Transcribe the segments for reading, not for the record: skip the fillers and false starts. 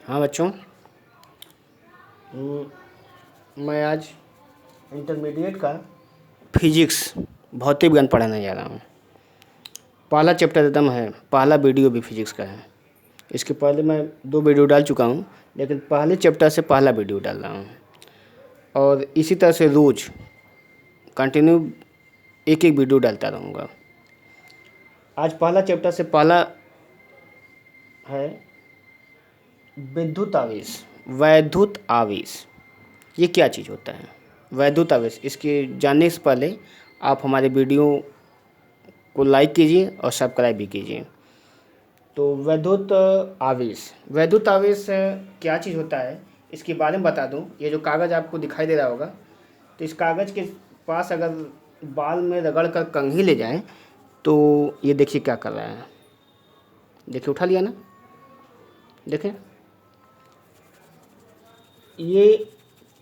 हाँ बच्चों, मैं आज इंटरमीडिएट का फिजिक्स भौतिक विज्ञान पढ़ाने जा रहा हूँ। पहला चैप्टर एकदम है, पहला वीडियो भी फिजिक्स का है। इसके पहले मैं 2 वीडियो डाल चुका हूँ, लेकिन पहले चैप्टर से पहला वीडियो डाल रहा हूँ। और इसी तरह से रोज़ कंटिन्यू एक एक वीडियो डालता रहूँगा। आज पहला चैप्टर से पहला है विद्युत आवेश। वैद्युत आवेश ये क्या चीज़ होता है? वैद्युत आवेश, इसके जानने से पहले आप हमारे वीडियो को लाइक कीजिए और सब्सक्राइब भी कीजिए। तो वैद्युत आवेश क्या चीज़ होता है इसके बारे में बता दूं। ये जो कागज़ आपको दिखाई दे रहा होगा, तो इस कागज़ के पास अगर बाल में रगड़ कर कंघी ले जाएं तो ये देखिए क्या कर रहा है। देखिए, उठा लिया ना। देखें, ये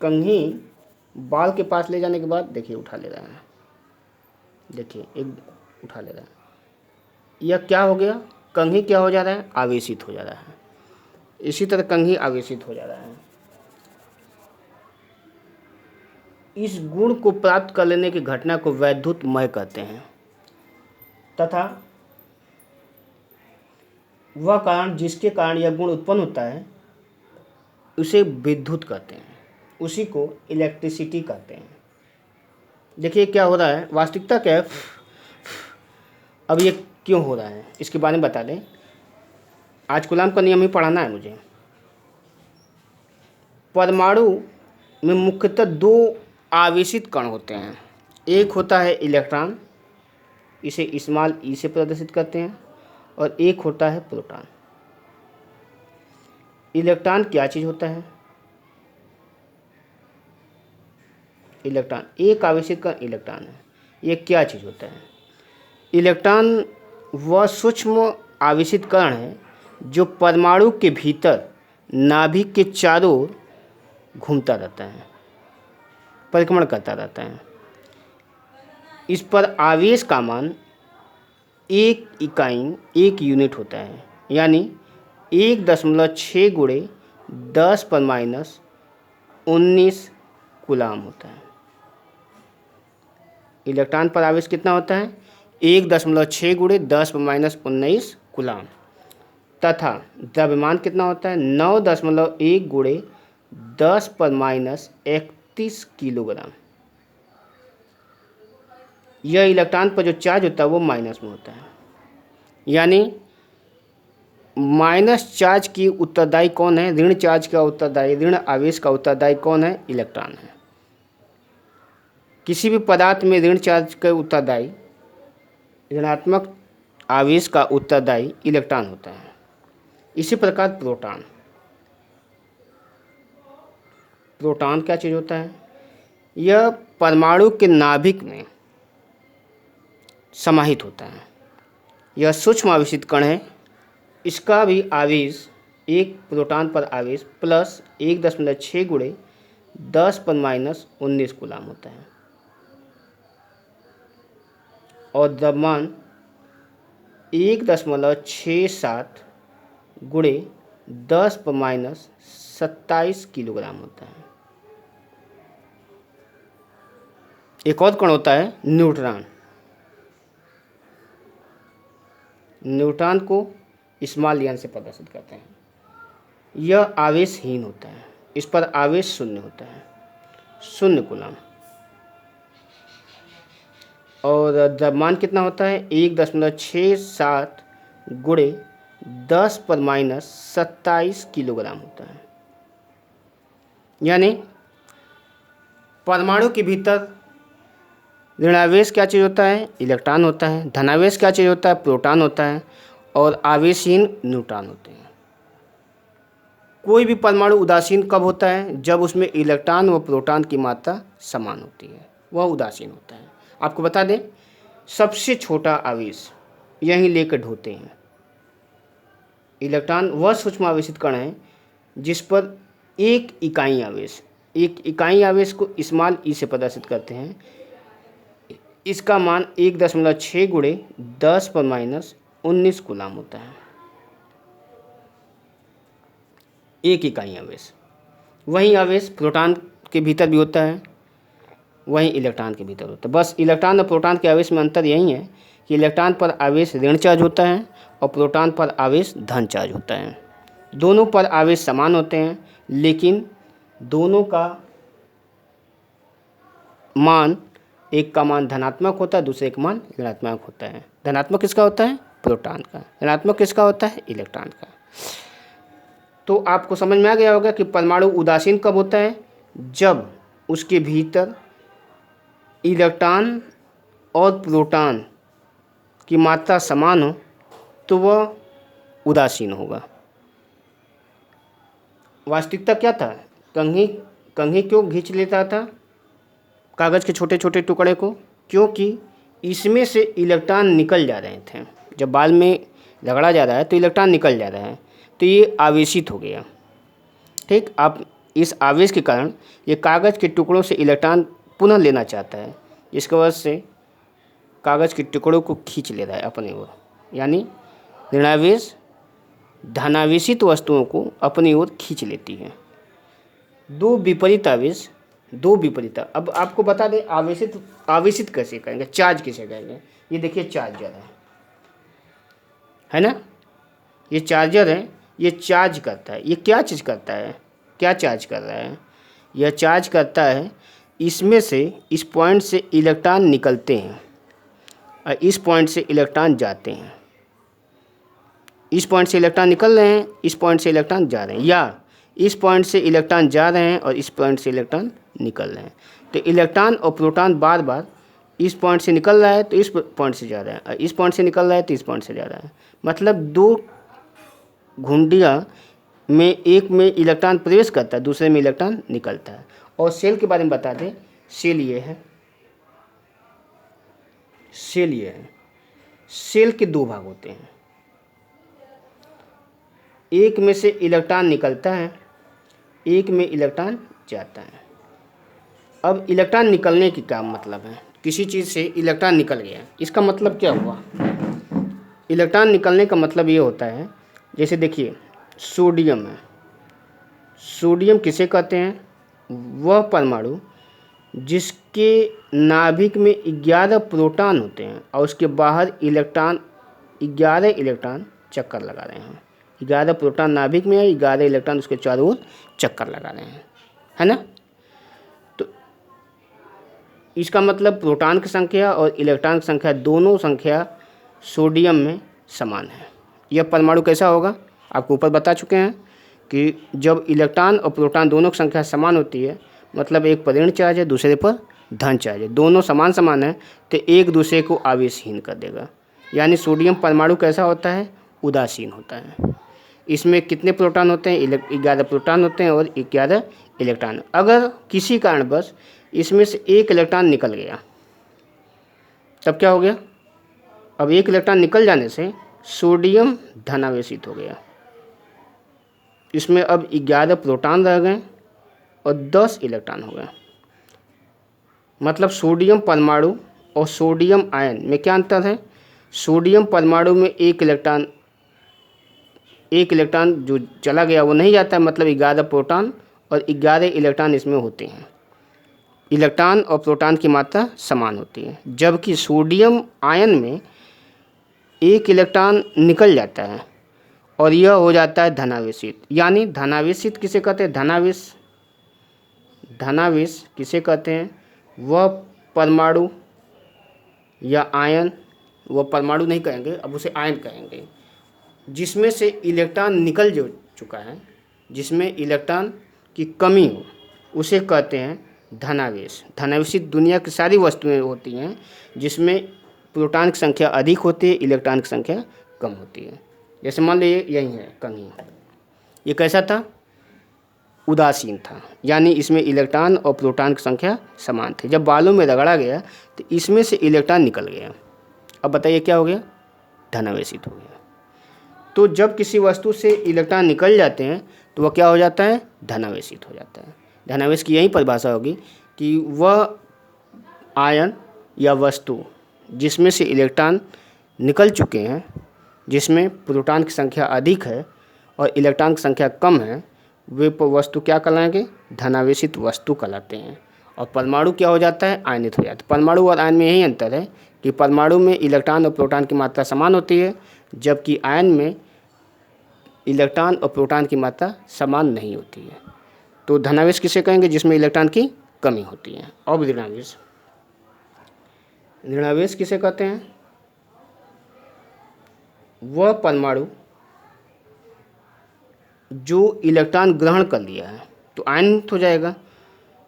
कंघी बाल के पास ले जाने के बाद देखिए उठा ले रहा है। देखिए, एक उठा ले रहा है। यह क्या हो गया? कंघी क्या हो जा रहा है? आवेशित हो जा रहा है। इसी तरह कंघी आवेशित हो जा रहा है। इस गुण को प्राप्त कर लेने की घटना को वैद्युतमय कहते हैं, तथा वह कारण जिसके कारण यह गुण उत्पन्न होता है उसे विद्युत कहते हैं, उसी को इलेक्ट्रिसिटी कहते हैं। देखिए क्या हो रहा है, वास्तविकता क्या है। अब ये क्यों हो रहा है इसके बारे में बता दें। आज कूलाम का नियम ही पढ़ाना है मुझे। परमाणु में मुख्यतः 2 आवेशित कण होते हैं। एक होता है इलेक्ट्रॉन, इसे स्मॉल ई से प्रदर्शित करते हैं, और एक होता है प्रोटॉन। इलेक्ट्रॉन क्या चीज़ होता है? इलेक्ट्रॉन एक आवेशित कण इलेक्ट्रॉन है। ये क्या चीज़ होता है? इलेक्ट्रॉन वह सूक्ष्म आवेशित कण है जो परमाणु के भीतर नाभिक के चारों ओर घूमता रहता है, परिक्रमण करता रहता है। इस पर आवेश का मान 1 इकाई 1 यूनिट होता है, यानी 1.6 गुणे 10⁻⁻19 कूलाम होता है। इलेक्ट्रॉन पर आवेश कितना होता है? 1.6 गुणे 10⁻⁻19 कूलाम। तथा द्रव्यमान कितना होता है? 9.1 गुणे 10⁻31 किलोग्राम। यह इलेक्ट्रॉन पर जो चार्ज होता है वो माइनस में होता है, यानी माइनस चार्ज की उत्तरदायी कौन है? ऋण चार्ज का उत्तरदायी, ऋण आवेश का उत्तरदायी कौन है? इलेक्ट्रॉन है। किसी भी पदार्थ में ऋण चार्ज का उत्तरदायी, ऋणात्मक आवेश का उत्तरदायी इलेक्ट्रॉन होता है। इसी प्रकार प्रोटॉन क्या चीज़ होता है? यह परमाणु के नाभिक में समाहित होता है। यह सूक्ष्म आवेशित कण है। इसका भी आवेश, एक प्रोटॉन पर आवेश प्लस 1.6 गुणे 10⁻⁻19 कूलाम होता है, और द्रव्यमान 1.67 गुणे 10⁻27 किलोग्राम होता है। एक और कण होता है न्यूट्रॉन। न्यूट्रॉन को स्मॉल एन से प्रदर्शित करते हैं। यह आवेशहीन होता है। इस पर आवेश शून्य होता है, 0 कूलाम। और द्रव्यमान कितना होता है? 1.67 गुणे 10⁻⁻27 किलोग्राम होता है। यानी परमाणु के भीतर ऋणावेश क्या चीज़ होता है? इलेक्ट्रॉन होता है। धनावेश क्या चीज़ होता है? प्रोटॉन होता है। और आवेशहीन न्यूट्रॉन होते हैं। कोई भी परमाणु उदासीन कब होता है? जब उसमें इलेक्ट्रॉन व प्रोटॉन की मात्रा समान होती है, वह उदासीन होता है। आपको बता दें, सबसे छोटा आवेश यहीं लेकर ढोते हैं। इलेक्ट्रॉन वह सूक्ष्म आवेशित कण है जिस पर एक इकाई आवेश को स्मॉल ई से प्रदर्शित करते हैं। इसका मान 1.6 गुणे 10⁻⁻19 कूलाम होता है। एक इकाई आवेश। वही आवेश प्रोटॉन के भीतर भी होता है, वहीं इलेक्ट्रॉन के भीतर होता है। बस इलेक्ट्रॉन और प्रोटॉन के आवेश में अंतर यही है कि इलेक्ट्रॉन पर आवेश ऋण चार्ज होता है और प्रोटॉन पर आवेश धन चार्ज होता है। दोनों पर आवेश समान होते हैं, लेकिन दोनों का मान, एक का मान धनात्मक होता है, दूसरे का मान ऋणात्मक होता है। धनात्मक किसका होता है? प्रोटॉन का। ऋणात्मक किसका होता है? इलेक्ट्रॉन का। तो आपको समझ में आ गया होगा कि परमाणु उदासीन कब होता है? जब उसके भीतर इलेक्ट्रॉन और प्रोटॉन की मात्रा समान हो तो वह उदासीन होगा। वास्तविकता क्या था? कंघी क्यों खींच लेता था कागज़ के छोटे छोटे टुकड़े को? क्योंकि इसमें से इलेक्ट्रॉन निकल जा रहे थे। जब बाल में रगड़ा जा रहा है तो इलेक्ट्रॉन निकल जा रहा है, तो ये आवेशित हो गया। ठीक, आप इस आवेश के कारण ये कागज़ के टुकड़ों से इलेक्ट्रॉन पुनः लेना चाहता है, जिसकी वजह से कागज़ के टुकड़ों को खींच ले रहा है अपनी ओर। यानी ऋणावेश धनावेशित वस्तुओं को अपनी ओर खींच लेती है। दो विपरीत आवेश, दो विपरीत। अब आपको बता दें आवेशित कैसे करेंगे, चार्ज कैसे करेंगे। ये देखिए चार्जर है ना, ये चार्जर है, ये चार्ज करता है। ये क्या चीज़ करता है? क्या चार्ज कर रहा है? यह चार्ज करता है, इसमें से इस पॉइंट से इलेक्ट्रॉन निकलते हैं और इस पॉइंट से इलेक्ट्रॉन जाते हैं। इस पॉइंट से इलेक्ट्रॉन निकल रहे हैं, इस पॉइंट से इलेक्ट्रॉन जा रहे हैं, या इस पॉइंट से इलेक्ट्रॉन जा रहे हैं और इस पॉइंट से इलेक्ट्रॉन निकल रहे हैं। तो इलेक्ट्रॉन और प्रोटॉन बार बार इस पॉइंट से निकल रहा है तो इस पॉइंट से जा रहा है, और इस पॉइंट से निकल रहा है तो इस पॉइंट से जा रहा है। मतलब दो घुंडियाँ में एक में इलेक्ट्रॉन प्रवेश करता है, दूसरे में इलेक्ट्रॉन निकलता है। और सेल के बारे में बता दें, सेल ये है, सेल ये है। सेल के दो भाग होते हैं, एक में से इलेक्ट्रॉन निकलता है, एक में इलेक्ट्रॉन जाता है। अब इलेक्ट्रॉन निकलने की क्या मतलब है? किसी चीज़ से इलेक्ट्रॉन निकल गया, इसका मतलब क्या हुआ? इलेक्ट्रॉन निकलने का मतलब ये होता है, जैसे देखिए सोडियम है। सोडियम किसे कहते हैं? वह परमाणु जिसके नाभिक में 11 प्रोटॉन होते हैं और उसके बाहर 11 इलेक्ट्रॉन चक्कर लगा रहे हैं। 11 प्रोटॉन नाभिक में है, 11 इलेक्ट्रॉन उसके चारों ओर चक्कर लगा रहे हैं, है ना। तो इसका मतलब प्रोटॉन की संख्या और इलेक्ट्रॉन की संख्या, दोनों संख्या सोडियम में समान है। यह परमाणु कैसा होगा? आपको ऊपर बता चुके हैं कि जब इलेक्ट्रॉन और प्रोटॉन दोनों की संख्या समान होती है, मतलब एक पर ऋण चार्ज है, दूसरे पर धन चार्ज है, दोनों समान समान है, तो एक दूसरे को आवेशहीन कर देगा। यानी सोडियम परमाणु कैसा होता है? उदासीन होता है। इसमें कितने प्रोटॉन होते हैं? 11 प्रोटॉन होते हैं और 11 इलेक्ट्रॉन। अगर किसी कारणवश इसमें से एक इलेक्ट्रॉन निकल गया, तब क्या हो गया? अब एक इलेक्ट्रॉन निकल जाने से सोडियम धनावेशित हो गया। इसमें अब 11 प्रोटॉन रह गए और 10 इलेक्ट्रॉन हो गए। मतलब सोडियम परमाणु और सोडियम आयन में क्या अंतर है? सोडियम परमाणु में एक इलेक्ट्रॉन जो चला गया वो नहीं जाता है, मतलब 11 प्रोटॉन और 11 इलेक्ट्रॉन इसमें होते हैं। इलेक्ट्रॉन और प्रोटॉन की मात्रा समान होती है, जबकि सोडियम आयन में एक इलेक्ट्रॉन निकल जाता है और यह हो जाता है धनावेशित। यानी धनावेशित किसे कहते हैं? धनावेश किसे कहते हैं? वह परमाणु या आयन, वह परमाणु नहीं कहेंगे, अब उसे आयन कहेंगे, जिसमें से इलेक्ट्रॉन निकल जो चुका है, जिसमें इलेक्ट्रॉन की कमी हो, उसे कहते हैं धनावेश। धनावेशित दुनिया की सारी वस्तुएं होती हैं जिसमें प्रोटॉन की संख्या अधिक होती है, इलेक्ट्रॉन की संख्या कम होती है। जैसे मान लीजिए यही है कंघी, ये कैसा था? उदासीन था, यानी इसमें इलेक्ट्रॉन और प्रोटॉन की संख्या समान थी। जब बालों में रगड़ा गया तो इसमें से इलेक्ट्रॉन निकल गया। अब बताइए क्या हो गया? धनावेशित हो गया। तो जब किसी वस्तु से इलेक्ट्रॉन निकल जाते हैं तो वह क्या हो जाता है? धनावेशित हो जाता है। धनावेश की यही परिभाषा होगी कि वह आयन या वस्तु जिसमें से इलेक्ट्रॉन निकल चुके हैं, जिसमें प्रोटॉन की संख्या अधिक है और इलेक्ट्रॉन की संख्या कम है, वे वस्तु क्या कहलाएंगे? धनावेशित वस्तु कहलाते हैं। और परमाणु क्या हो जाता है? आयनित हो जाता है। परमाणु और आयन में यही अंतर है कि परमाणु में इलेक्ट्रॉन और प्रोटॉन की मात्रा समान होती है, जबकि आयन में इलेक्ट्रॉन और प्रोटॉन की मात्रा समान नहीं होती है। तो धनावेश किसे कहेंगे? जिसमें इलेक्ट्रॉन की कमी होती है। और ऋणावेश, ऋणावेश किसे कहते हैं? वह परमाणु जो इलेक्ट्रॉन ग्रहण कर लिया है, तो आयनित हो जाएगा।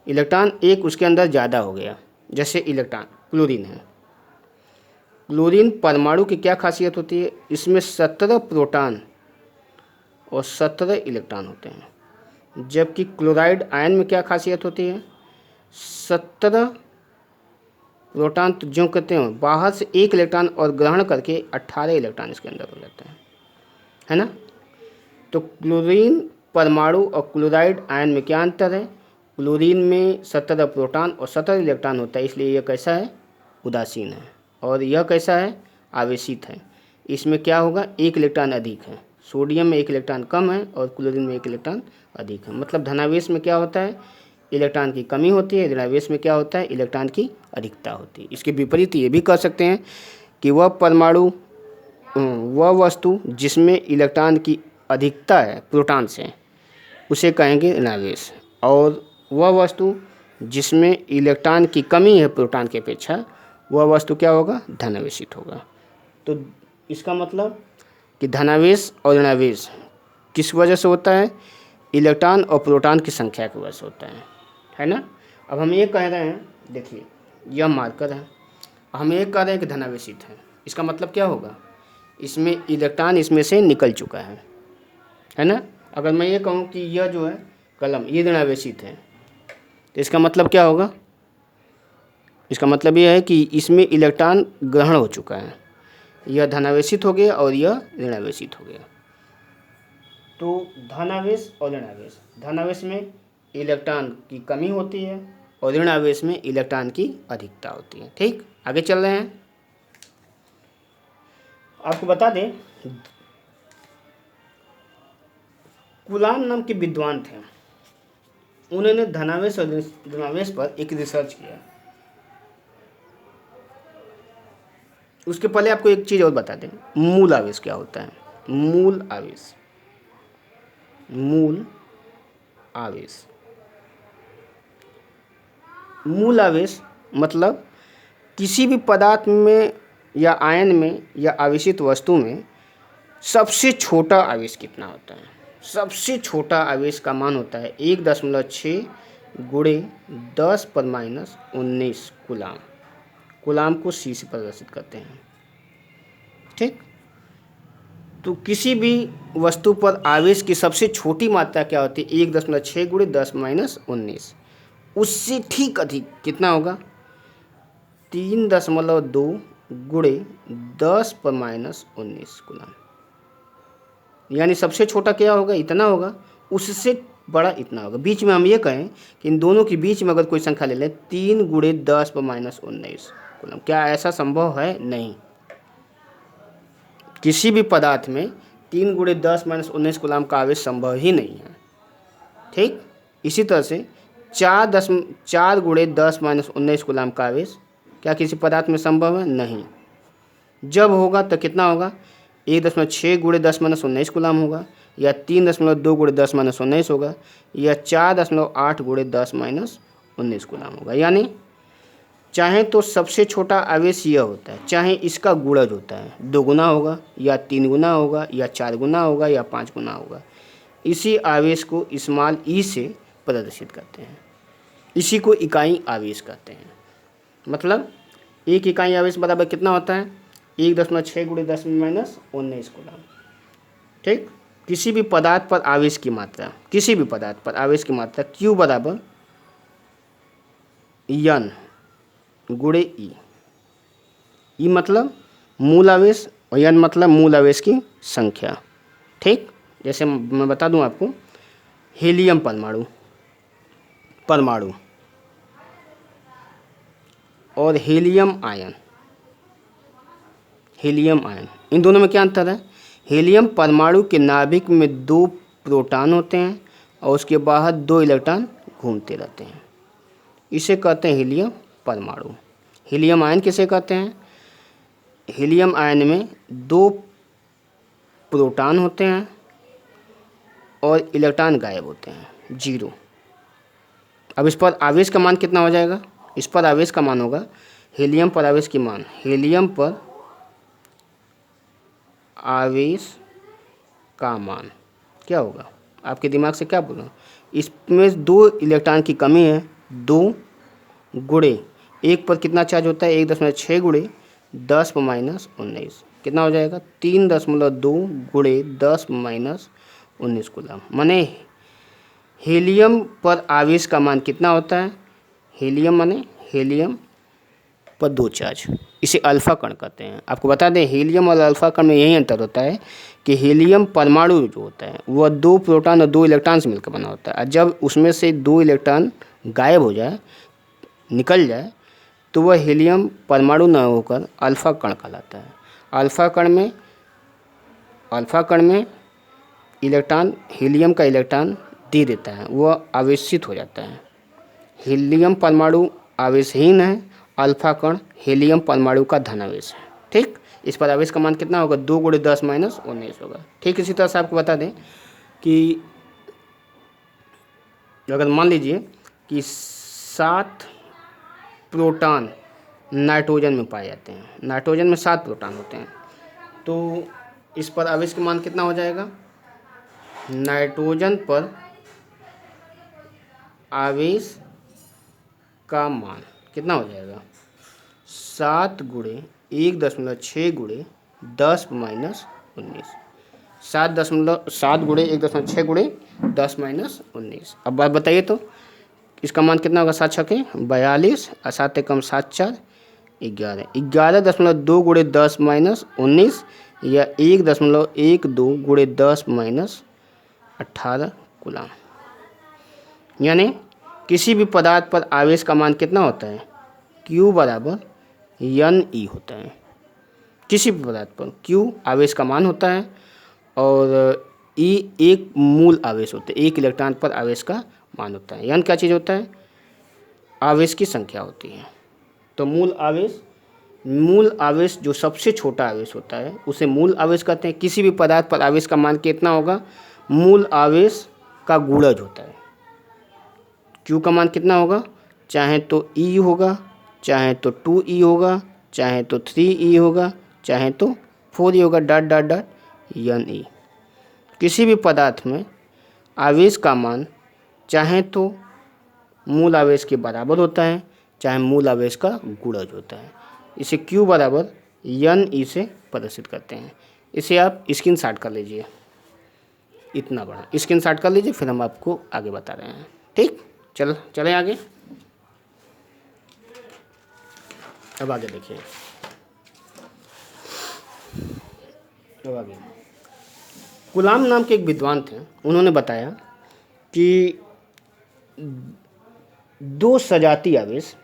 इलेक्ट्रॉन एक उसके अंदर ज़्यादा हो गया, जैसे इलेक्ट्रॉन क्लोरीन है। क्लोरीन परमाणु की क्या खासियत होती है? इसमें 17 प्रोटॉन और 17 इलेक्ट्रॉन होते हैं, जबकि क्लोराइड आयन में क्या खासियत होती है? 17 प्रोटॉन तो जो कहते हैं बाहर से एक इलेक्ट्रॉन और ग्रहण करके 18 इलेक्ट्रॉन इसके अंदर हो जाते हैं, है ना। तो क्लोरीन परमाणु और क्लोराइड आयन में क्या अंतर है? क्लोरीन में 17 प्रोटॉन और 17 इलेक्ट्रॉन होता है, इसलिए यह कैसा है? उदासीन है। और यह कैसा है? आवेशित है। इसमें क्या होगा? एक इलेक्ट्रॉन अधिक है। सोडियम में एक इलेक्ट्रॉन कम है और क्लोरीन में एक इलेक्ट्रॉन अधिक है। मतलब धनावेश में क्या होता है? इलेक्ट्रॉन की कमी होती है। ऋणावेश में क्या होता है? इलेक्ट्रॉन की अधिकता होती है। इसके विपरीत ये भी कह सकते हैं कि वह परमाणु, वह वस्तु जिसमें इलेक्ट्रॉन की अधिकता है प्रोटॉन से, उसे कहेंगे ऋणावेश। और वह वस्तु जिसमें इलेक्ट्रॉन की कमी है प्रोटॉन की अपेक्षा, वह वस्तु क्या होगा? धनावेशित होगा। तो इसका मतलब कि धनावेश और ऋणावेश किस वजह से होता है? इलेक्ट्रॉन और प्रोटॉन की संख्या की वजह से होता है ना। अब हम ये कह रहे हैं, देखिए यह मार्कर है, हम ये कह रहे हैं कि धनावेशित है। इसका मतलब क्या होगा? इसमें इलेक्ट्रॉन इसमें से निकल चुका है ना। अगर मैं ये कहूँ कि यह जो है कलम, ये ऋणावेशित है, तो इसका मतलब क्या होगा? इसका मतलब यह है कि इसमें इलेक्ट्रॉन ग्रहण हो चुका है। यह धनावेशित हो गया और यह ऋणावेशित हो गया। तो धनावेश और ऋणावेश, धनावेश में इलेक्ट्रॉन की कमी होती है और ऋणावेश में इलेक्ट्रॉन की अधिकता होती है। ठीक, आगे चल रहे हैं। आपको बता दें, कूलाम नाम के विद्वान थे, उन्होंने धनावेश और ऋणावेश पर एक रिसर्च किया। उसके पहले आपको एक चीज़ और बता दें, मूल आवेश क्या होता है? मूल आवेश, मूल आवेश, मूल आवेश मतलब किसी भी पदार्थ में या आयन में या आवेशित वस्तु में सबसे छोटा आवेश कितना होता है? सबसे छोटा आवेश का मान होता है 1.6 गुणे 10⁻⁻19 कूलाम। कूलाम को C से प्रदर्शित करते हैं। ठीक, तो किसी भी वस्तु पर आवेश की सबसे छोटी मात्रा क्या होती है? 1.6 गुणे 10⁻19। उससे ठीक अधिक कितना होगा? 3.2 गुणे 10⁻⁻19 कूलाम। यानी सबसे छोटा क्या होगा? इतना होगा, उससे बड़ा इतना होगा। बीच में हम ये कहें कि इन दोनों के बीच में अगर कोई संख्या ले लें 3 गुणे 10⁻19 कूलाम, क्या ऐसा संभव है? नहीं। किसी भी पदार्थ में 3 गुणे 10⁻19 कूलाम का आवेश संभव ही नहीं है। ठीक, इसी तरह से 4 गुणे 10⁻19 कूलाम का आवेश क्या किसी पदार्थ में संभव है? नहीं। जब होगा तो कितना होगा? 1.6 गुणे 10⁻19 कूलाम होगा, या 3.2 गुणे 10⁻19 होगा, या 4.8 गुणे 10⁻19 कूलाम होगा। यानी चाहे तो सबसे छोटा आवेश यह होता है, चाहे इसका गुणज होता है, 2 गुना होगा या 3 गुना होगा या 4 गुना होगा या 5 गुना होगा। इसी आवेश को स्मॉल ई से प्रदर्शित करते हैं। इसी को इकाई आवेश कहते हैं। मतलब एक इकाई आवेश बराबर कितना होता है? 1.6 गुणे 10⁻19 कूलाम। ठीक, किसी भी पदार्थ पर आवेश की मात्रा, किसी भी पदार्थ पर आवेश की मात्रा Q बराबर N गुणे E। E मतलब मूल आवेश और N मतलब मूल आवेश की संख्या। ठीक, जैसे मैं बता दूं आपको, हीलियम परमाणु और हीलियम आयन, इन दोनों में क्या अंतर है? हीलियम परमाणु के नाभिक में 2 प्रोटॉन होते हैं और उसके बाहर 2 इलेक्ट्रॉन घूमते रहते हैं। इसे कहते हैं हीलियम परमाणु। हीलियम आयन किसे कहते हैं? हीलियम आयन में 2 प्रोटॉन होते हैं और इलेक्ट्रॉन गायब होते हैं, 0। अब इस पर आवेश का मान कितना हो जाएगा? इस पर आवेश का मान होगा, हीलियम पर आवेश की मान, हीलियम पर आवेश का मान क्या होगा? आपके दिमाग से क्या बोल रहा हूँ? इसमें 2 इलेक्ट्रॉन की कमी है, 2 गुणे 1 पर कितना चार्ज होता है? 1.6 गुणे 10⁻19 कितना हो जाएगा? 3.2 गुणे 10⁻19 कूलम। माने हीलियम पर आवेश का मान कितना होता है? हीलियम माने हीलियम पर 2 चार्ज, इसे अल्फा कण कहते हैं। आपको बता दें, हीलियम और अल्फा कण में यही अंतर होता है कि हीलियम परमाणु जो होता है वह 2 प्रोटॉन और 2 इलेक्ट्रॉन से मिलकर बना होता है, और जब उसमें से 2 इलेक्ट्रॉन गायब हो जाए, निकल जाए, तो वह हीलियम परमाणु न होकर अल्फा कण कहलाता है। अल्फा कण में इलेक्ट्रॉन हीलियम का इलेक्ट्रॉन दे देता है, वह आवेशित हो जाता है। हीलियम परमाणु आवेशहीन है, अल्फा कण हीलियम परमाणु का धनावेश है। ठीक, इस पर आवेश का मान कितना होगा? 2 × 10⁻19 होगा। ठीक, इसी तरह से आपको बता दें कि अगर मान लीजिए कि 7 प्रोटॉन नाइट्रोजन में पाए जाते हैं, नाइट्रोजन में 7 प्रोटॉन होते हैं, तो इस पर आवेश का मान कितना हो जाएगा? नाइट्रोजन पर आवेश का मान कितना हो जाएगा? 7 × 1.6 × 10⁻19। 7 × 1.6 × 10⁻19। अब बात बताइए तो इसका मान कितना होगा? 7 छके 42 और 7 एकम 7 4 11। 11.2 × 10⁻19 या 1.12 × 10⁻18 कूलम। यानी किसी भी पदार्थ पर आवेश का मान कितना होता है? Q बराबर NE होता है। किसी भी पदार्थ पर Q आवेश का मान होता है और E एक मूल आवेश होता है, एक इलेक्ट्रॉन पर आवेश का मान होता है। N क्या चीज़ होता है? आवेश की संख्या होती है। तो मूल आवेश जो सबसे छोटा आवेश होता है उसे मूल आवेश कहते हैं। किसी भी पदार्थ पर आवेश का मान कितना होगा? मूल आवेश का गुणज होता है। Q का मान कितना होगा? चाहे तो E होगा, चाहे तो 2E होगा, चाहे तो 3E होगा, चाहे तो 4E होगा, NE। किसी भी पदार्थ में आवेश का मान चाहे तो मूल आवेश के बराबर होता है, चाहे मूल आवेश का गुणज होता है। इसे Q बराबर NE से प्रदर्शित करते हैं। इसे आप स्क्रीनशॉट कर लीजिए, इतना बड़ा स्क्रीनशॉट कर लीजिए, फिर हम आपको आगे बता रहे हैं। ठीक, चलें आगे। अब आगे देखिए, अब आगे कूलाम नाम के एक विद्वान थे, उन्होंने बताया कि 2 सजाती आवेश,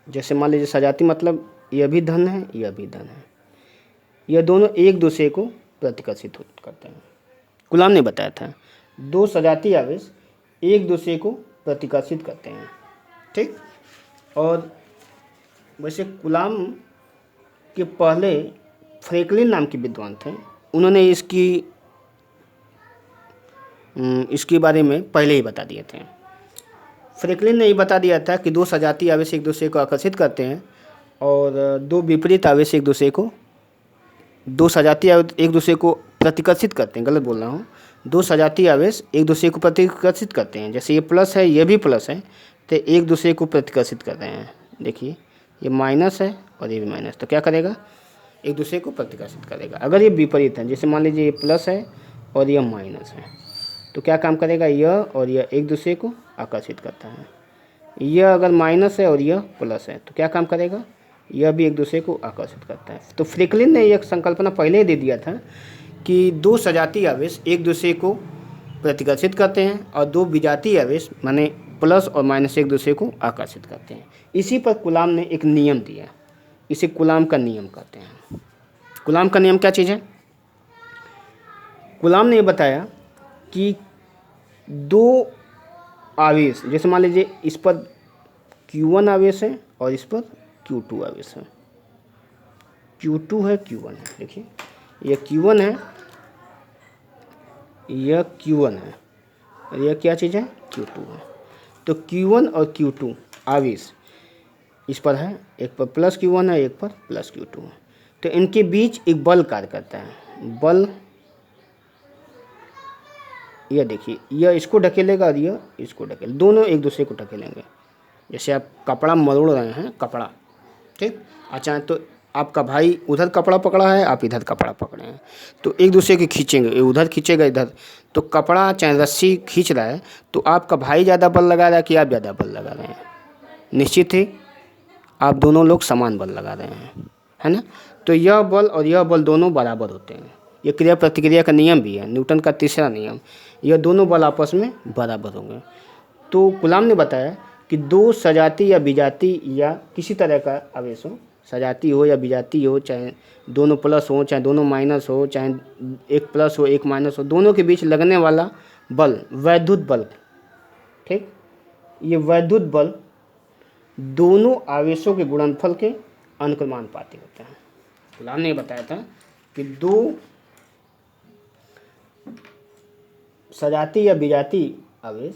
जैसे मान लीजिए सजाती मतलब यह भी धन है, यह भी धन है, यह दोनों एक दूसरे को प्रतिकर्षित करते हैं। कूलाम ने बताया था 2 सजाती आवेश एक दूसरे को प्रतिकर्षित करते हैं। ठीक, और वैसे कूलाम के पहले फ्रैंकलिन नाम के विद्वान थे, उन्होंने इसके बारे में पहले ही बता दिए थे। फ्रैंकलिन ने ये बता दिया था कि 2 सजाती आवेश एक दूसरे को आकर्षित करते हैं और 2 विपरीत आवेश एक दूसरे को, 2 सजाती आवेश एक दूसरे को प्रतिकर्षित करते हैं। गलत बोल रहा हूँ, 2 सजाती आवेश एक दूसरे को प्रतिकर्षित करते हैं। जैसे ये प्लस है, ये भी प्लस है, तो एक दूसरे को प्रतिकर्षित कर रहे हैं। देखिए ये माइनस है और ये भी माइनस, तो क्या करेगा? एक दूसरे को प्रतिकर्षित करेगा। अगर ये विपरीत है, जैसे मान लीजिए ये प्लस है और यह माइनस है, तो क्या काम करेगा? यह और यह एक दूसरे को आकर्षित करता है। यह अगर माइनस है और यह प्लस है, तो क्या काम करेगा? यह भी एक दूसरे को आकर्षित करता है। तो फ्रैंकलिन ने यह संकल्पना पहले ही दे दिया था कि 2 सजाती आवेश एक दूसरे को प्रतिकर्षित करते हैं और 2 विजातीय आवेश माने प्लस और माइनस एक दूसरे को आकर्षित करते हैं। इसी पर कूलाम ने एक नियम दिया, इसे कूलाम का नियम कहते हैं। कूलाम का नियम क्या चीज़ है? कूलाम ने बताया कि दो आवेश, जैसे मान लीजिए इस पर Q1 आवेश है और इस पर Q2 आवेश है, Q2 है Q1 है, देखिए यह Q1 है, यह Q1 है और यह क्या चीज़ है, Q2 है। तो Q1 और Q2 आवेश इस पर है, एक पर प्लस Q1 है, एक पर प्लस Q2 है। तो इनके बीच एक बल कार्य करता है। बल यह देखिए, यह इसको ढकेलेगा और यह इसको ढकेल, दोनों एक दूसरे को ढकेलेंगे। जैसे आप कपड़ा मरोड़ रहे हैं, कपड़ा, ठीक, अच्छा तो आपका भाई उधर कपड़ा पकड़ा है, आप इधर कपड़ा पकड़े हैं, तो एक दूसरे के खींचेंगे, उधर खींचेगा इधर, तो कपड़ा चाहे रस्सी खींच रहा है तो आपका भाई ज़्यादा बल लगा रहा है कि आप ज़्यादा बल लगा रहे हैं, निश्चित ही आप दोनों लोग समान बल लगा रहे हैं, है ना। तो यह बल और यह बल दोनों बराबर होते हैं। ये क्रिया प्रतिक्रिया का नियम भी है, न्यूटन का तीसरा नियम। यह दोनों बल आपस में बराबर होंगे। तो कूलाम ने बताया कि दो सजाती या विजाती या किसी तरह का आवेश हो, सजाती हो या विजाती हो, चाहे दोनों प्लस हो चाहे दोनों माइनस हो, चाहे एक प्लस हो एक माइनस हो, दोनों के बीच लगने वाला बल वैद्युत बल, ठीक, ये वैद्युत बल दोनों आवेशों के गुणनफल के अनुक्रमानुपाती होता है। कूलाम ने बताया था कि दो सजाती या विजाती आवेश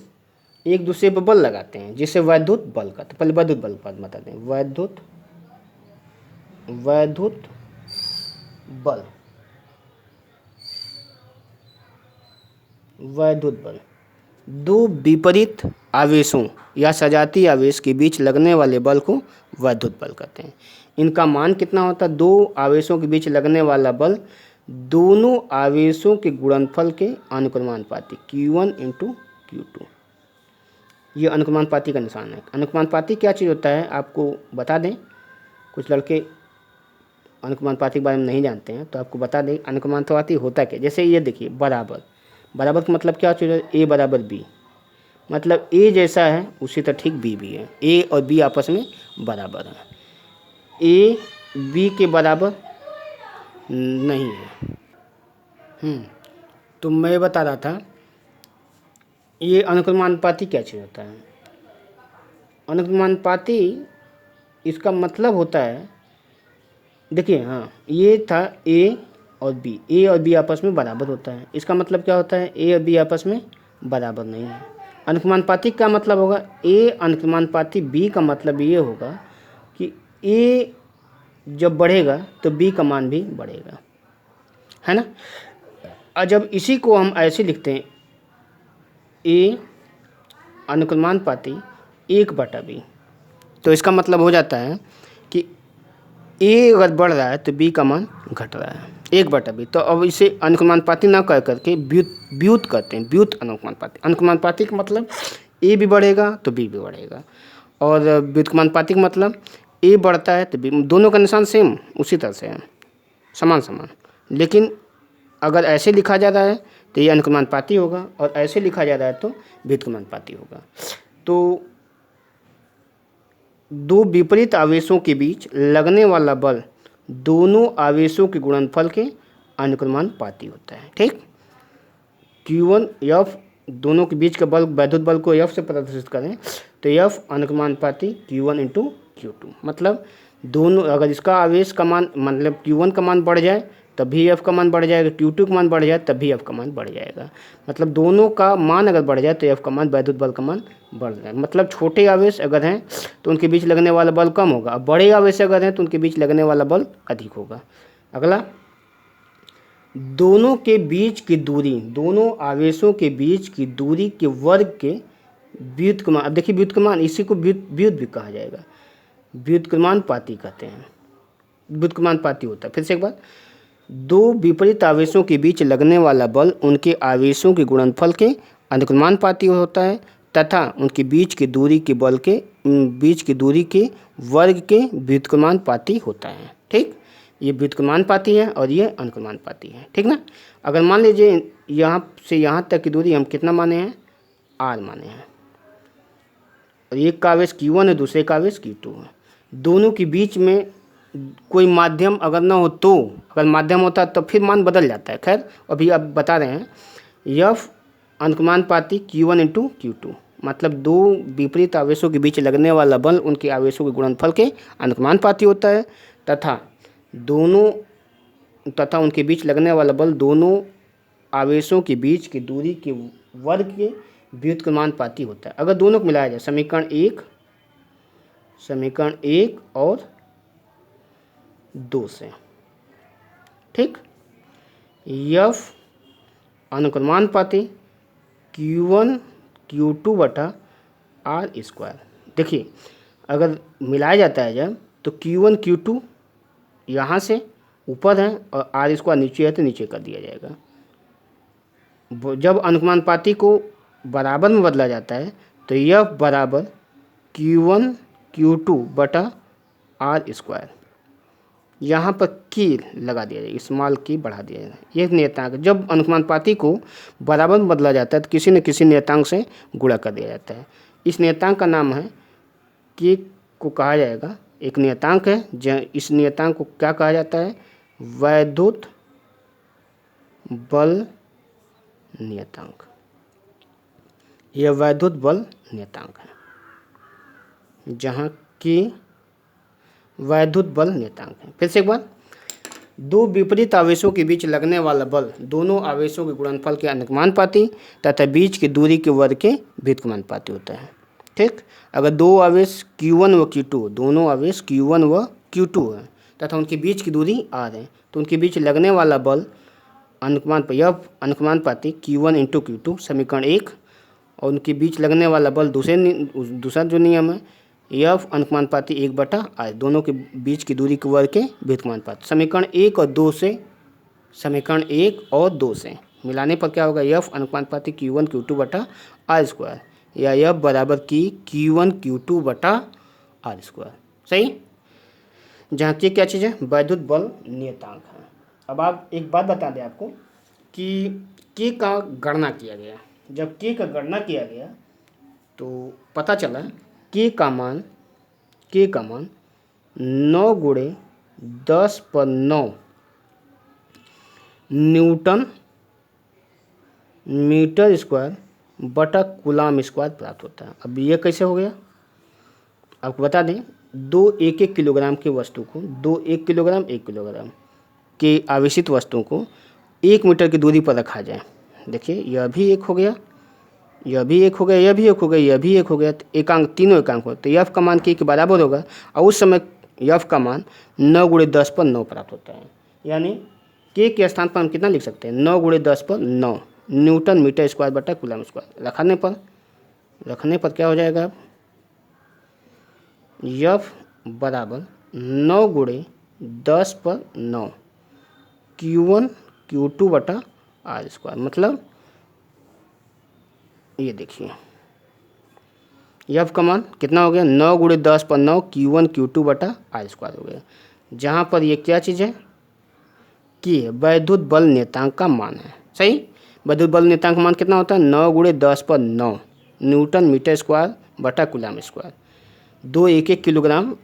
एक दूसरे पर बल लगाते हैं, जिसे वैद्युत बल कहते हैं। पहले वैद्युत बल पर बताते हैं। वैद्युत बल, वैद्युत बल दो विपरीत आवेशों या सजाती आवेश के बीच लगने वाले बल को वैद्युत बल कहते हैं। इनका मान कितना होता है, दो आवेशों के बीच लगने वाला बल दोनों आवेशों के गुणनफल के अनुक्रमानुपाती, Q1 × Q2। ये अनुक्रमानुपाती का निशान है। अनुक्रमानुपाती क्या चीज़ होता है आपको बता दें, कुछ लड़के अनुक्रमानुपाती के बारे में नहीं जानते हैं तो आपको बता दें अनुक्रमानुपाती होता क्या। जैसे ये देखिए, बराबर, बराबर का मतलब क्या चीज़ है, A बराबर B, मतलब A जैसा है उसी तरह ठीक B भी है। A और B आपस में बराबर है, A B के बराबर नहीं है। तो मैं बता रहा था ये अनुक्रमानुपाती क्या चीज़ होता है। अनुक्रमानुपाती इसका मतलब होता है, देखिए हाँ, ये था A और B, A और B आपस में बराबर होता है। इसका मतलब क्या होता है, A और B आपस में बराबर नहीं है। अनुक्रमानुपाती का मतलब होगा A अनुक्रमानुपाती B का मतलब ये होगा कि A जब बढ़ेगा तो B का मान भी बढ़ेगा, है ना। और जब इसी को हम ऐसे लिखते हैं, A अनुक्रमानुपाती 1/B, तो इसका मतलब हो जाता है कि A अगर बढ़ रहा है तो B का मान घट रहा है, 1/B। तो अब इसे अनुक्रमानुपाती ना कह करके व्युत कहते हैं, व्युत अनुक्रमानुपाती। अनुक्रमानुपाती का मतलब A भी बढ़ेगा तो B भी बढ़ेगा, और व्युत्क्रमानुपाती का मतलब A बढ़ता है तो B, दोनों का निशान सेम उसी तरह से है, समान समान। लेकिन अगर ऐसे लिखा जा रहा है तो ये अनुक्रमानुपाती होगा, और ऐसे लिखा जा रहा है तो व्युत्क्रमानुपाती होगा। तो दो विपरीत आवेशों के बीच लगने वाला बल दोनों आवेशों के गुणनफल के अनुक्रमानुपाती होता है, ठीक। Q1 F, दोनों के बीच का बल, वैद्युत बल को F से प्रदर्शित करें तो F अनुक्रमानुपाती Q1 × Q2, मतलब दोनों, अगर इसका आवेश का मान, मतलब Q1 का मान बढ़ जाए तब भी F का मान बढ़ जाएगा, Q2 का मान बढ़ जाए तब भी F का मान बढ़ जाएगा। मतलब दोनों का मान अगर बढ़ जाए तो F का मान, वैद्युत बल का मान बढ़ जाए। मतलब छोटे आवेश अगर हैं तो उनके बीच लगने वाला बल कम होगा, अब बड़े आवेश अगर हैं तो उनके बीच लगने वाला बल अधिक होगा। अगला, दोनों के बीच की दूरी, दोनों आवेशों के बीच की दूरी के वर्ग के व्युत्क्रमान। अब देखिए व्युत्क्रमान, इसी को व्युत भी कहा जाएगा, व्युत्क्रमानुपाती कहते हैं, व्युत्क्रमानुपाती होता है। फिर से एक बार, दो विपरीत आवेशों के बीच लगने वाला बल उनके आवेशों के गुणनफल के अनुक्रमानुपाती होता है तथा उनके बीच की दूरी के बल के, बीच की दूरी के वर्ग के व्युत्क्रमानुपाती होता है, ठीक। ये व्युत्क्रमानुपाती है और ये अनुक्रमानुपाती है, ठीक ना। अगर मान लीजिए यहाँ से यहाँ तक की दूरी हम कितना माने हैं, R माने हैं, और एक का आवेश Q1 है, दूसरे का आवेश Q2 है। दोनों के बीच में कोई माध्यम अगर ना हो तो, अगर माध्यम होता तो फिर मान बदल जाता है। खैर अभी आप बता रहे हैं, F अनुक्रमानुपाती Q1 इंटू Q2, मतलब दो विपरीत आवेशों के बीच लगने वाला बल उनके आवेशों के गुणनफल के अनुक्रमानुपाती होता है तथा उनके बीच लगने वाला बल दोनों आवेशों के बीच की दूरी के वर्ग के व्युत्क्रमानुपाती होता है। अगर दोनों को मिलाया जाए, समीकरण एक और दो से, ठीक, F अनुक्रमानुपाती Q1 Q2 बटा आर स्क्वायर। देखिए अगर मिलाया जाता है जब, तो Q1 Q2 यहाँ से ऊपर है और आर स्क्वायर नीचे है तो नीचे कर दिया जाएगा। जब अनुक्रमानुपाती को बराबर में बदला जाता है तो यह बराबर Q1 Q2 बटा आर स्क्वायर, यहाँ पर की लगा दिया जाएगा, स्मॉल की बढ़ा दिया जाएगा। ये नियतांक, जब अनुक्रमानुपाती को बराबर में बदला जाता है तो किसी न किसी नियतांक से गुणा कर दिया जाता है। इस नियतांक का नाम है के को कहा जाएगा, एक नियतांक है। इस नियतांक को क्या कहा जाता है? वैद्युत बल नियतांक। यह वैद्युत बल नियतांक है, जहाँ की वैद्युत बल नियतांक है। फिर से एक बार, दो विपरीत आवेशों के बीच लगने वाला बल दोनों आवेशों के गुणनफल के अनुक्रमानुपाती तथा बीच की दूरी के वर्ग के व्युत्क्रमानुपाती होता है, ठीक। अगर दो आवेश Q1 व Q2, दोनों आवेश Q1 व Q2 है तथा उनके बीच की दूरी r है, तो उनके बीच लगने वाला बल अनुक्रमानुपाती Q1 इंटू Q2 समीकरण एक, और उनके बीच लगने वाला बल दूसरा जो नियम है F अनुक्रमानुपाती 1/r, दोनों के बीच की दूरी के वर्ग के व्युत्क्रमानुपाती। समीकरण एक और दो से मिलाने पर क्या होगा? F अनुक्रमानुपाती Q1 Q2 बटा आर स्क्वायर, या F बराबर की Q1 Q2 बटा आर स्क्वायर, सही। जहाँ की क्या चीज़ है? वैद्युत बल नियतांक है। अब आप एक बात बता दें आपको कि के का गणना किया गया। जब के का गणना किया गया तो पता चला के का मान 9 गुणे 10⁻9 न्यूटन मीटर स्क्वायर बटा कूलाम स्क्वायर प्राप्त होता है। अब ये कैसे हो गया आपको बता दें। दो 1-1 किलोग्राम की वस्तु को, 1 किलोग्राम के आवेशित वस्तुओं को 1 मीटर की दूरी पर रखा जाए। देखिए यह भी एक हो गया, यह भी एक हो गया, यह भी एक हो गया, यह भी एक हो गया, एकांक, तीनों एकांक हो, तो F का मान के बराबर होगा। और उस समय F का मान 9 गुणे 10⁻9 प्राप्त होता है। यानी के स्थान पर हम कितना लिख सकते हैं? 9 गुणे 10⁻9 न्यूटन मीटर स्क्वायर बटा कूलम स्क्वायर। रखने पर क्या हो जाएगा? F बराबर 9 गुणे 10⁻9 Q1 Q2 बटा आर स्क्वायर। मतलब ये देखिए F का मान कितना हो गया? 9 गुणे 10⁻9 Q1 Q2 बटा आर स्क्वायर हो गया। जहाँ पर ये क्या चीज़ है? कि वैद्युत बल नियतांक का मान है, सही। वैद्युत बल नियतांक का मान कितना होता है? 9 गुणे 10⁻9 न्यूटन मीटर स्क्वायर बटा कूलम स्क्वायर। दो 1-1 किलोग्राम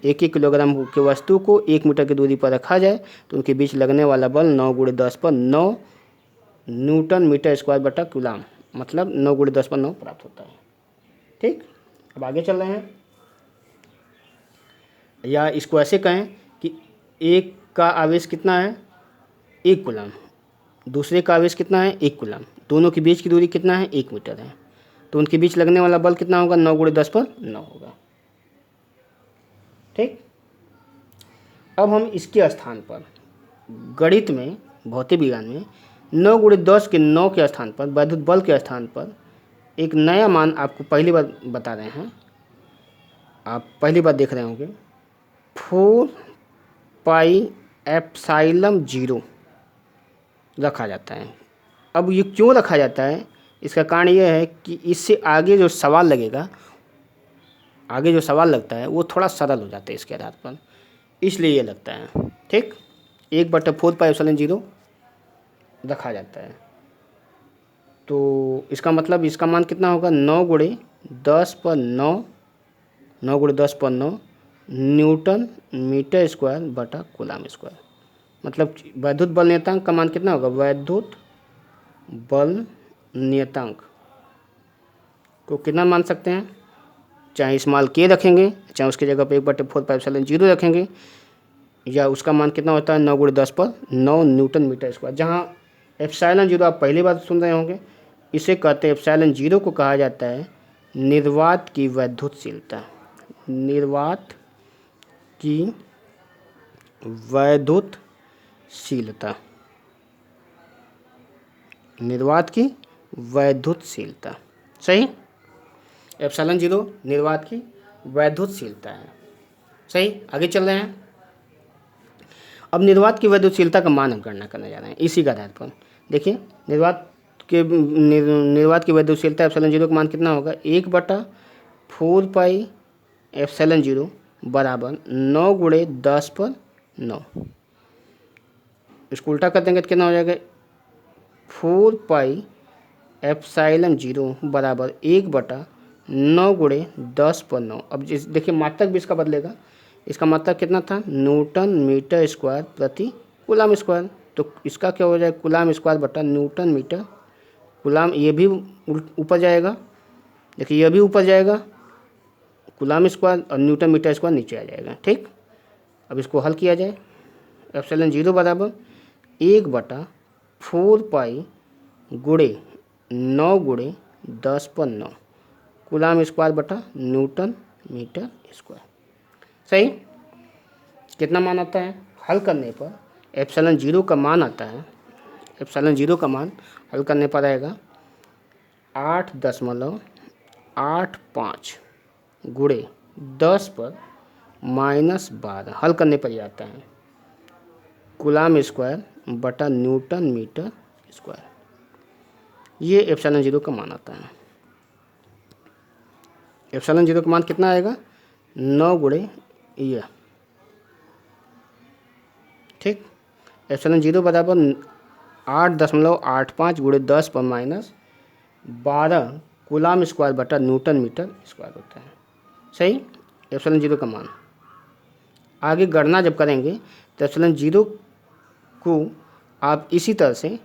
की वस्तु को 1 मीटर की दूरी पर रखा जाए तो उनके बीच लगने वाला बल 9 गुणे 10⁻9 न्यूटन मीटर स्क्वायर बटा कूलम, मतलब 9 गुणे 10⁻9 प्राप्त होता है, ठीक। अब आगे चल रहे हैं, या इसको ऐसे कहें कि एक का आवेश कितना है? 1 कूलम, दूसरे का आवेश कितना है? 1 कूलम, दोनों के बीच की दूरी कितना है? 1 मीटर है, तो उनके बीच लगने वाला बल कितना होगा? 9 गुणे 10⁻9 होगा, ठीक। अब हम इसके स्थान पर गणित में, भौतिक विज्ञान में 9 गुणे 10 के 9 के स्थान पर, वैद्युत बल के स्थान पर एक नया मान आपको पहली बार बता रहे हैं, आप पहली बार देख रहे होंगे। 4πε0 रखा जाता है। अब ये क्यों रखा जाता है? इसका कारण यह है कि इससे आगे जो सवाल लगता है वो थोड़ा सरल हो जाता है इसके आधार पर, इसलिए ये लगता है, ठीक। 1/4πε0 रखा जाता है। तो इसका मतलब इसका मान कितना होगा? 9 गुणे 10⁻9 न्यूटन मीटर स्क्वायर बटा कूलम स्क्वायर। मतलब वैद्युत बल नियतांक का मान कितना होगा? वैद्युत बल नियतांक को कितना मान सकते हैं, चाहे स्मॉल के रखेंगे, चाहे उसकी जगह पे 1/4πε0 रखेंगे, या उसका मान कितना होता है 9×10⁹ न्यूटन मीटर स्क्वायर। जहाँ ε0 आप पहली बार सुन रहे होंगे, इसे कहते हैं ε0 को कहा जाता है निर्वात की वैद्युतशीलता। निर्वात की वैद्युतशीलता, निर्वात की वैद्युतशीलता, सही। ε0 निर्वात की वैद्युतशीलता है, सही। आगे चल रहे हैं। अब निर्वात की वैद्युतशीलता का मान हम गणना करने जा रहे हैं इसी का आधार पर। देखिए निर्वात की वैद्युतशीलता ε0 का मान कितना होगा, 1/4πε0 बराबर 9×10⁹ इसको उल्टा कर देंगे तो कितना हो जाएगा, 4πε0 बराबर 1/9×10⁹। अब देखिए मात्रक भी इसका बदलेगा, इसका मात्रक कितना था, न्यूटन मीटर स्क्वायर प्रति कूलाम स्क्वायर। तो इसका क्या हो जाएगा, कूलाम स्क्वायर बटा न्यूटन मीटर कूलाम। ये भी ऊपर जाएगा, देखिए यह भी ऊपर जाएगा, कूलाम स्क्वायर और न्यूटन मीटर स्क्वायर नीचे आ जाएगा, ठीक। अब इसको हल किया जाए, ε0 बराबर 1/4π×9×10⁹ कूलाम स्क्वायर बटा न्यूटन मीटर स्क्वायर, सही। कितना मान आता है हल करने पर, ε0 का मान आता है, ε0 का मान हल करने पर आएगा 8.85 × 10⁻⁻12 हल करने पर ही आता है कूलाम स्क्वायर बटा न्यूटन मीटर स्क्वायर। ये ε0 का मान आता है। ε0 का मान कितना आएगा, 9 ये, ठीक। ε0 बराबर 8.85 × 10⁻⁻12 कूलाम स्क्वायर बटा न्यूटन मीटर स्क्वायर होता है, सही। ε0 का मान आगे गणना जब करेंगे तो ε0 को आप इसी तरह से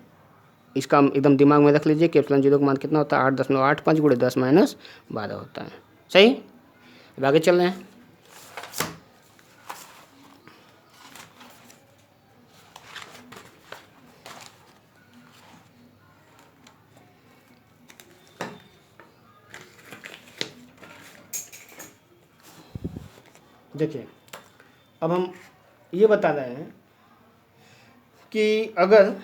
इसका एकदम दिमाग में रख लीजिए कि ε0 का मान कितना होता है, 8.85 × 10⁻12 होता है, सही। अब आगे चल रहे हैं। देखिए अब हम ये बता रहे हैं कि अगर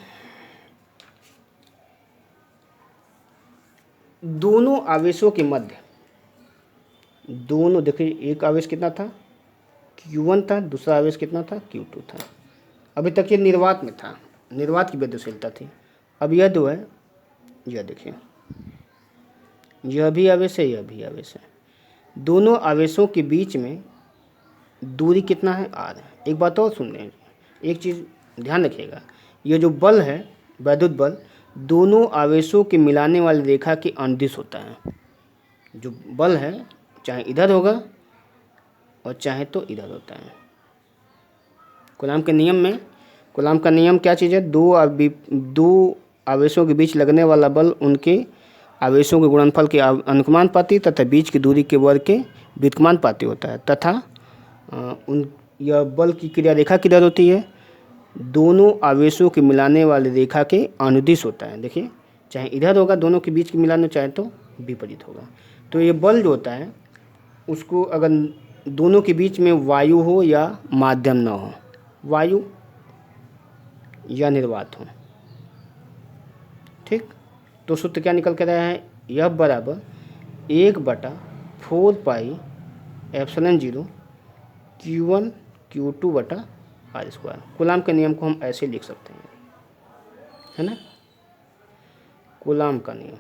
दोनों आवेशों के मध्य, दोनों देखिए एक आवेश कितना था Q1 था, दूसरा आवेश कितना था Q2 था। अभी तक ये निर्वात में था, निर्वात की वैद्युतशीलता थी। अब यह दो है, यह देखिए यह भी आवेश है, यह भी आवेश है। दोनों आवेशों के बीच में दूरी कितना है, r है। एक बात और सुन लें, एक चीज़ ध्यान रखिएगा, ये जो बल है वैद्युत बल दोनों आवेशों के मिलाने वाली रेखा के अनुदिश होता है। जो बल है चाहे इधर होगा और चाहे तो इधर होता है। कूलाम के नियम में, कूलाम का नियम क्या चीज़ है, दो आवेशों के बीच लगने वाला बल उनके आवेशों के गुणनफल के अनुपाती तथा बीच की दूरी के वर्ग के व्युत्क्रमानुपाती होता है। तथा यह बल की क्रिया रेखा किधर होती है, दोनों आवेशों के मिलाने वाली रेखा के अनुदिश होता है। देखिए चाहे इधर होगा दोनों के बीच के मिलान, चाहे तो विपरीत होगा। तो ये बल जो होता है उसको अगर दोनों के बीच में वायु हो या माध्यम न हो, वायु या निर्वात हो, ठीक, तो सूत्र क्या निकल कर रहा है, यह बराबर 1/4πε0 Q1 Q2 बटा r²। कूलाम के नियम को हम ऐसे लिख सकते हैं, है ना, कूलाम का नियम,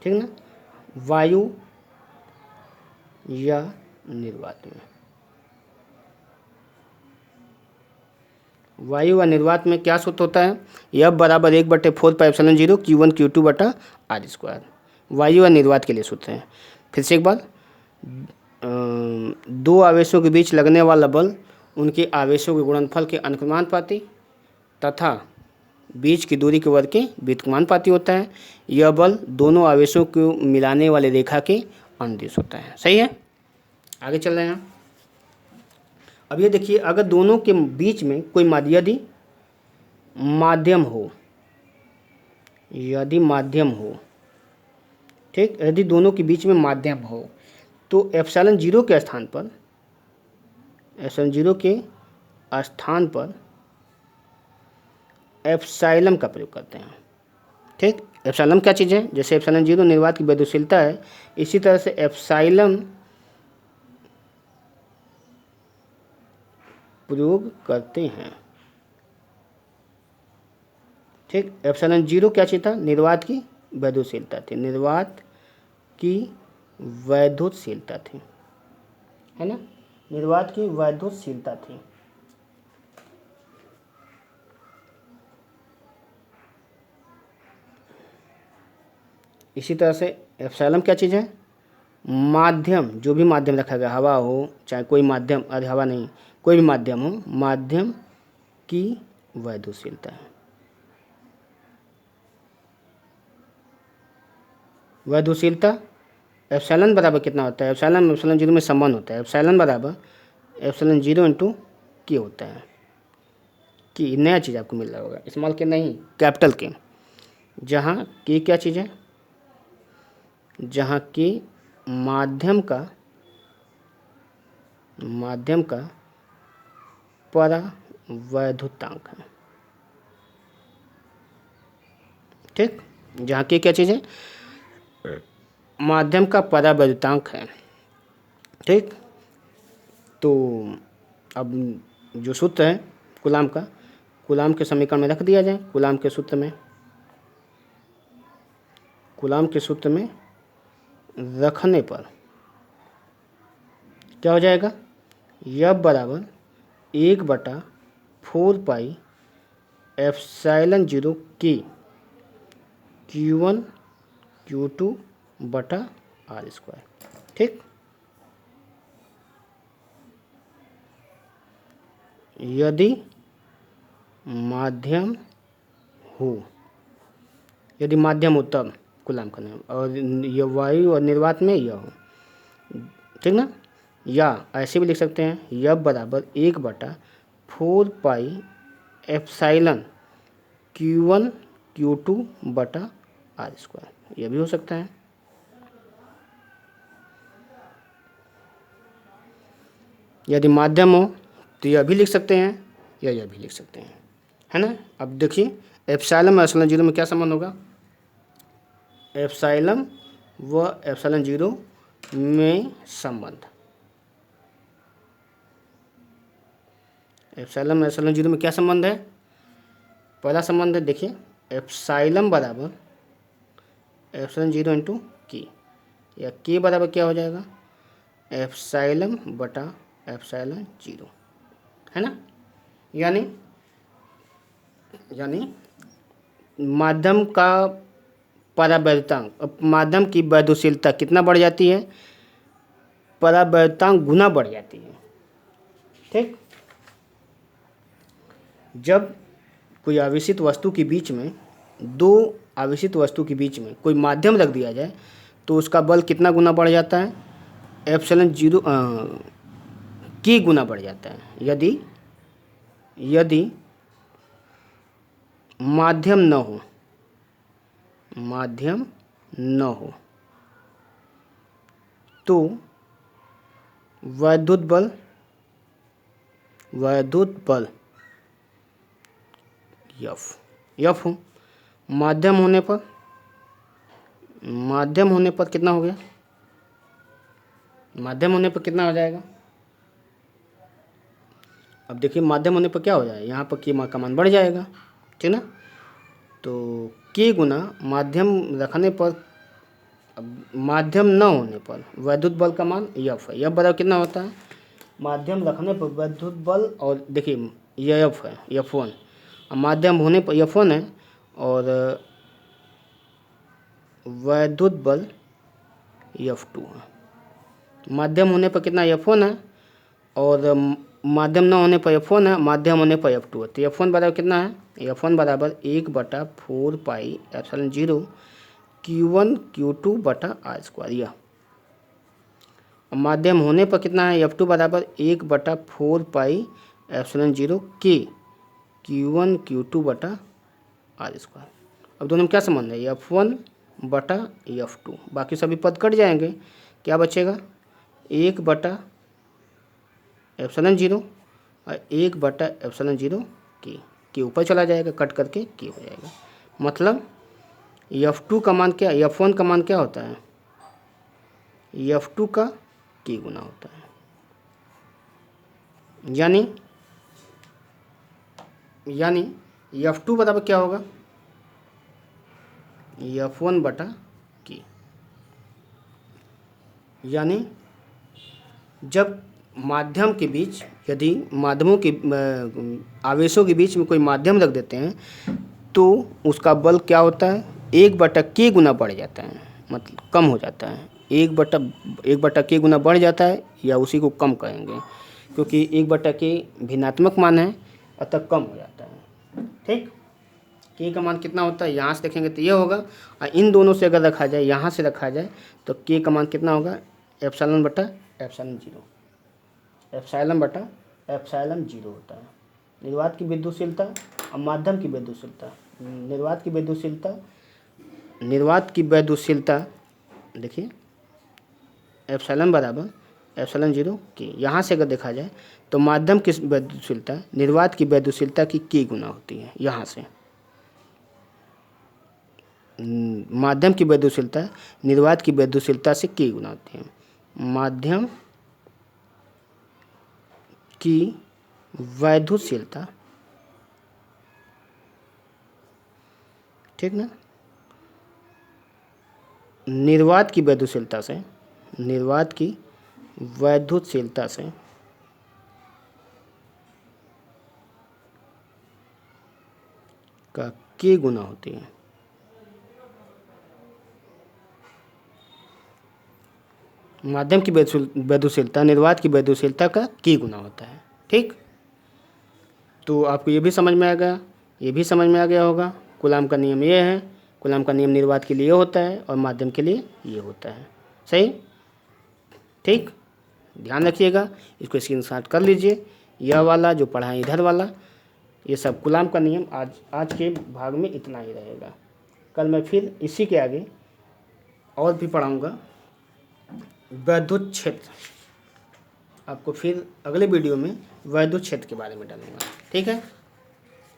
ठीक ना, वायु या निर्वात में, वायु व निर्वात में क्या सूत्र होता है, यह बराबर 1/4πε0 Q1 Q2 बटा r²। वायु व निर्वात के लिए सूत्र है। फिर से एक बार, दो आवेशों के बीच लगने वाला बल उनके आवेशों के गुणनफल के अनुक्रमानुपाती तथा बीच की दूरी के वर्ग के व्युत्क्रमानुपाती होता है। यह बल दोनों आवेशों को मिलाने वाले रेखा के अनुदिश होता है। सही है, आगे चल रहे हैं। अब ये देखिए, अगर दोनों के बीच में कोई यदि माध्यम हो, ठीक, यदि दोनों के बीच में माध्यम हो तो एप्सिलॉन जीरो के स्थान पर एप्सिलॉन का प्रयोग करते हैं। ठीक, एप्सिलॉन क्या चीज़ है? जैसे एप्सिलॉन जीरो निर्वात की वैद्युशीलता है, इसी तरह से एप्सिलॉन प्रयोग करते हैं। ठीक, एप्सिलॉन जीरो क्या चीज़ था? निर्वात की वैद्युशीलता थी, है ना, निर्वात की वैद्युशीलता थी। इसी तरह से एप्सिलॉन क्या चीज़ है? माध्यम, जो भी माध्यम रखा गया, हवा हो चाहे कोई माध्यम, अरे हवा नहीं, कोई भी माध्यम हो, माध्यम की वैद्युशीलता है। वैद्युशीलता एप्सिलॉन बराबर कितना होता है? एप्सिलॉन जीरो में संबंध होता है। एप्सिलॉन बराबर एप्सिलॉन जीरो इंटू के होता है। कि नया चीज़ आपको मिल रहा होगा, स्मॉल के नहीं, कैपिटल के, जहाँ के क्या चीज़ है? जहाँ के माध्यम का परावैद्युतांक है। ठीक, जहाँ के क्या चीज़ है? माध्यम का परावैद्युतांक है। ठीक, तो अब जो सूत्र है कूलाम का, कूलाम के समीकरण में रख दिया जाए। कूलाम के सूत्र में रखने पर क्या हो जाएगा? यह बराबर 1/4 पाई एप्सिलॉन जीरो के Q1 Q2 बटा R स्क्वायर। ठीक, यदि माध्यम हो तब कूलाम का नियम, और यह वायु और निर्वात में यह हो, ठीक ना। या ऐसे भी लिख सकते हैं, यह बराबर 1/4 पाई एप्सिलॉन Q1 Q2 बटा R स्क्वायर, यह भी हो सकता है। यदि माध्यम हो तो यह भी लिख सकते हैं या यह भी लिख सकते हैं, है ना। अब देखिए, एप्सिलॉन और एप्सिलॉन जीरो में क्या संबंध होगा? एप्सिलॉन व एप्सिलॉन जीरो में संबंध, एप्सिलॉन और एप्सिलॉन जीरो में क्या संबंध है? पहला संबंध है, देखिए, एप्सिलॉन बराबर एप्सिलॉन जीरो इंटू के, या के बराबर क्या हो जाएगा? एप्सिलॉन बटा एप्सिलॉन जीरो, है ना। यानी माध्यम का परावैद्युतांक, माध्यम की वैद्युशीलता कितना बढ़ जाती है? परावैद्युतांक गुना बढ़ जाती है। ठीक, जब कोई आवेशित वस्तु के बीच में, दो आवेशित वस्तु के बीच में कोई माध्यम रख दिया जाए तो उसका बल कितना गुना बढ़ जाता है? एप्सिलॉन जीरो के गुना बढ़ जाता है। यदि माध्यम न हो तो वैद्युत बल F हो। माध्यम होने पर कितना हो गया? माध्यम होने पर कितना हो जाएगा? अब देखिए, माध्यम होने पर क्या हो जाएगा? यहाँ पर के का मान बढ़ जाएगा, ठीक ना। तो के गुना माध्यम रखने पर, माध्यम न होने पर वैद्युत बल का मान F है। F बराबर कितना होता है? माध्यम रखने पर वैद्युत बल, और देखिए यह F है, F1, माध्यम होने पर F1 है, और वैद्युत बल F2 है। माध्यम होने पर कितना? F1 है, और माध्यम न होने पर F1 है, माध्यम होने पर F2 है। तो F1 बराबर कितना है? F1 बराबर 1/4πε0 Q1 Q2 बटा आर स्क्वायर। यह माध्यम होने पर कितना है? F2 बराबर 1/4πε0 K Q1 Q2 बटा आर स्क्वायर। अब दोनों में क्या संबंध है? F1 बटा F2, बाकी सभी पद कट जाएंगे, क्या बचेगा? 1/ε0 और 1/ε0 के ऊपर चला जाएगा, कट करके के हो जाएगा। मतलब F2 का मान क्या, F1 का मान क्या होता है? F2 का के गुना होता है। यानी F2 बराबर क्या होगा? F1 बटा के। यानी जब माध्यम के बीच, यदि माध्यमों के आवेशों के बीच में कोई माध्यम रख देते हैं तो उसका बल क्या होता है? 1/k गुना बढ़ जाता है, मतलब कम हो जाता है। 1/k गुना बढ़ जाता है, या उसी को कम कहेंगे, क्योंकि 1/k भिन्नात्मक मान है, अतः कम हो जाता है। ठीक, k का मान कितना होता है? यहाँ से देखेंगे तो ये होगा, और इन दोनों से अगर रखा जाए, यहाँ से रखा जाए, तो k का मान कितना होगा? एप्सिलॉन बटा एप्सिलॉन 0। एप्सिलॉन बटा एप्सिलॉन 0 होता है। निर्वात की विद्युतशीलता और माध्यम की विद्युतशीलता, निर्वात की विद्युतशीलता देखिए, एप्सिलॉन बराबर एप्सिलॉन 0 के। यहाँ से अगर देखा जाए तो माध्यम की विद्युतशीलता निर्वात की विद्युतशीलता की k गुना होती है। यहाँ से माध्यम की विद्युतशीलता निर्वात की विद्युतशीलता से k गुना होती है। माध्यम की विद्युतशीलता, ठीक ना, निर्वात की विद्युतशीलता से का k गुना होती है। माध्यम की विद्युतशीलता निर्वात की विद्युतशीलता का k गुना होता है। ठीक, तो आपको ये भी समझ में आ गया, ये भी समझ में आ गया होगा। कूलाम का नियम ये है, कूलाम का नियम निर्वात के लिए होता है और माध्यम के लिए ये होता है। सही, ठीक, ध्यान रखिएगा, इसको स्क्रीनशॉट कर लीजिए। यह वाला जो पढ़ा है इधर वाला, ये सब कूलाम का नियम आज के भाग में इतना ही रहेगा। कल मैं फिर इसी के आगे और भी पढ़ाऊँगा वैद्युत क्षेत्र। आपको फिर अगले वीडियो में वैद्युत क्षेत्र के बारे में डालूंगा। ठीक है,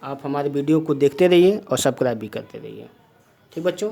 आप हमारे वीडियो को देखते रहिए और सब्सक्राइब भी करते रहिए। ठीक बच्चों।